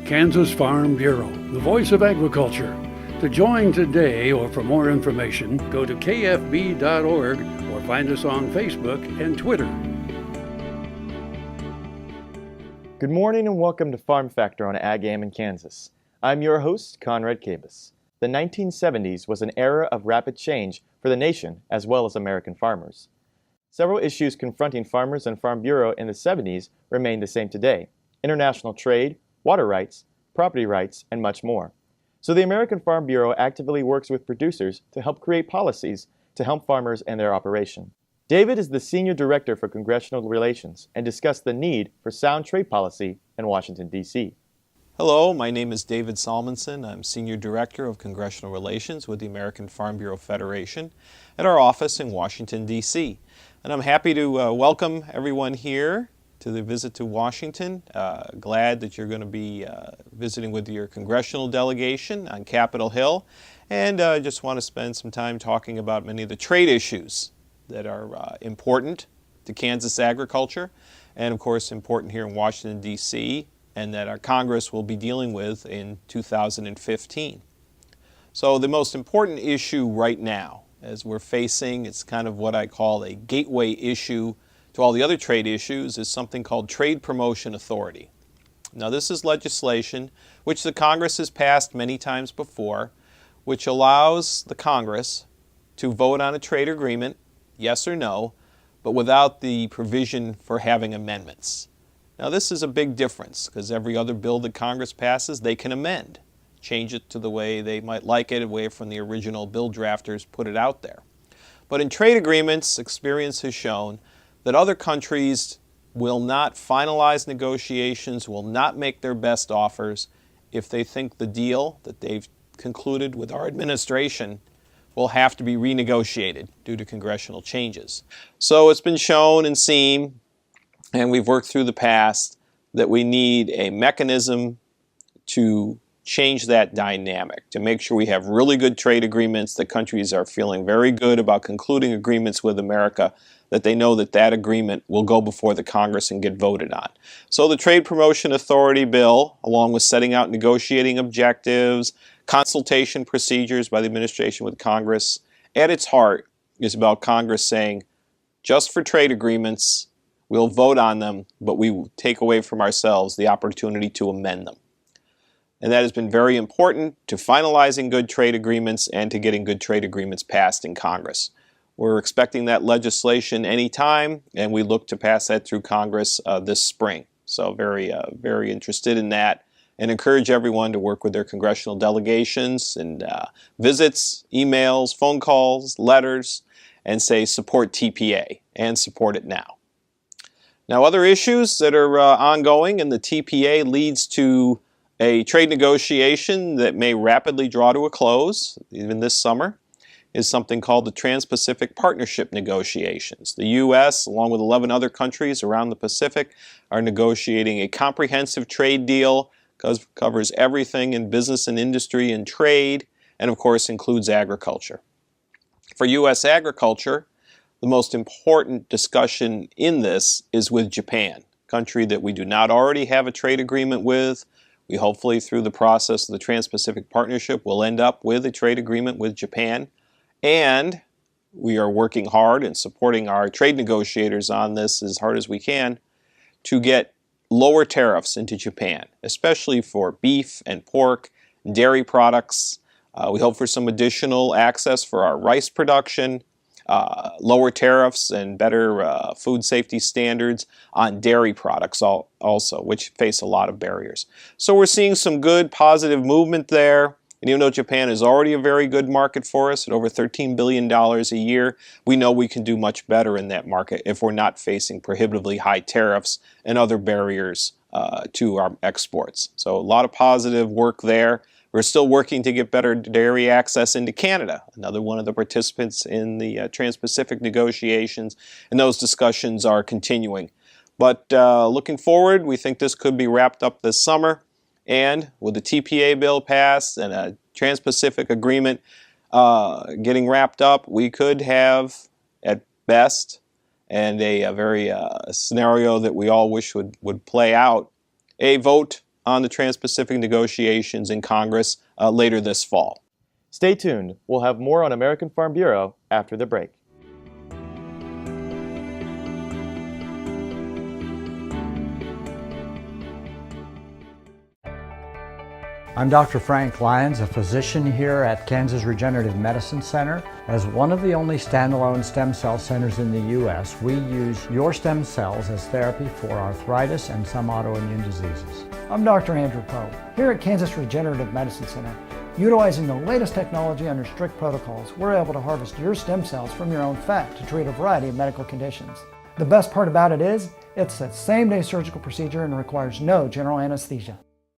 Kansas Farm Bureau, the voice of agriculture. To join today or for more information, go to kfb.org or find us on Facebook and Twitter. Good morning and welcome to Farm Factor on Ag Am in Kansas. I'm your host, Conrad Cabus. The 1970s was an era of rapid change for the nation as well as American farmers. Several issues confronting farmers and Farm Bureau in the 70s remain the same today: international trade, water rights, property rights, and much more. So the American Farm Bureau actively works with producers to help create policies to help farmers and their operation. David is the Senior Director for Congressional Relations and discussed the need for sound trade policy in Washington, D.C. Hello, my name is David Salmonson. I'm Senior Director of Congressional Relations with the American Farm Bureau Federation at our office in Washington, D.C. And I'm happy to welcome everyone here to the visit to Washington. Glad that you're going to be visiting with your congressional delegation on Capitol Hill. And I just want to spend some time talking about many of the trade issues that are important to Kansas agriculture and, of course, important here in Washington, D.C., and that our Congress will be dealing with in 2015. So the most important issue right now, as we're facing, it's kind of what I call a gateway issue to all the other trade issues, is something called Trade Promotion Authority. Now, this is legislation which the Congress has passed many times before, which allows the Congress to vote on a trade agreement, yes or no, but without the provision for having amendments. Now, this is a big difference because every other bill that Congress passes, they can amend, change it to the way they might like it, away from the original bill drafters put it out there. But in trade agreements, experience has shown that other countries will not finalize negotiations, will not make their best offers if they think the deal that they've concluded with our administration will have to be renegotiated due to congressional changes. So it's been shown and seen, and we've worked through the past, that we need a mechanism to change that dynamic, to make sure we have really good trade agreements, that countries are feeling very good about concluding agreements with America, that they know that that agreement will go before the Congress and get voted on. So the Trade Promotion Authority bill, along with setting out negotiating objectives, consultation procedures by the administration with Congress, at its heart is about Congress saying, just for trade agreements, we'll vote on them, but we will take away from ourselves the opportunity to amend them. And that has been very important to finalizing good trade agreements and to getting good trade agreements passed in Congress. We're expecting that legislation anytime, and we look to pass that through Congress this spring. So very interested in that, and encourage everyone to work with their congressional delegations and visits, emails, phone calls, letters, and say support TPA and support it now. Now, other issues that are ongoing, and the TPA leads to a trade negotiation that may rapidly draw to a close, even this summer, is something called the Trans-Pacific Partnership Negotiations. The U.S., along with 11 other countries around the Pacific, are negotiating a comprehensive trade deal that covers everything in business and industry and trade, and of course includes agriculture. For U.S. agriculture, the most important discussion in this is with Japan, a country that we do not already have a trade agreement with. We hopefully, through the process of the Trans-Pacific Partnership, will end up with a trade agreement with Japan. And we are working hard and supporting our trade negotiators on this as hard as we can to get lower tariffs into Japan, especially for beef and pork, dairy products. We hope for some additional access for our rice production, lower tariffs and better food safety standards on dairy products also, which face a lot of barriers. So we're seeing some good positive movement there. And even though Japan is already a very good market for us at over $13 billion a year, we know we can do much better in that market if we're not facing prohibitively high tariffs and other barriers to our exports. So a lot of positive work there. We're still working to get better dairy access into Canada, another one of the participants in the Trans-Pacific negotiations, and those discussions are continuing. But looking forward, we think this could be wrapped up this summer. And with the TPA bill passed and a Trans-Pacific agreement getting wrapped up, we could have, at best, and a very scenario that we all wish would play out, a vote on the Trans-Pacific negotiations in Congress later this fall. Stay tuned. We'll have more on American Farm Bureau after the break. I'm Dr. Frank Lyons, a physician here at Kansas Regenerative Medicine Center. As one of the only standalone stem cell centers in the U.S., we use your stem cells as therapy for arthritis and some autoimmune diseases. I'm Dr. Andrew Pope. Here at Kansas Regenerative Medicine Center, utilizing the latest technology under strict protocols, we're able to harvest your stem cells from your own fat to treat a variety of medical conditions. The best part about it is, it's a same-day surgical procedure and requires no general anesthesia.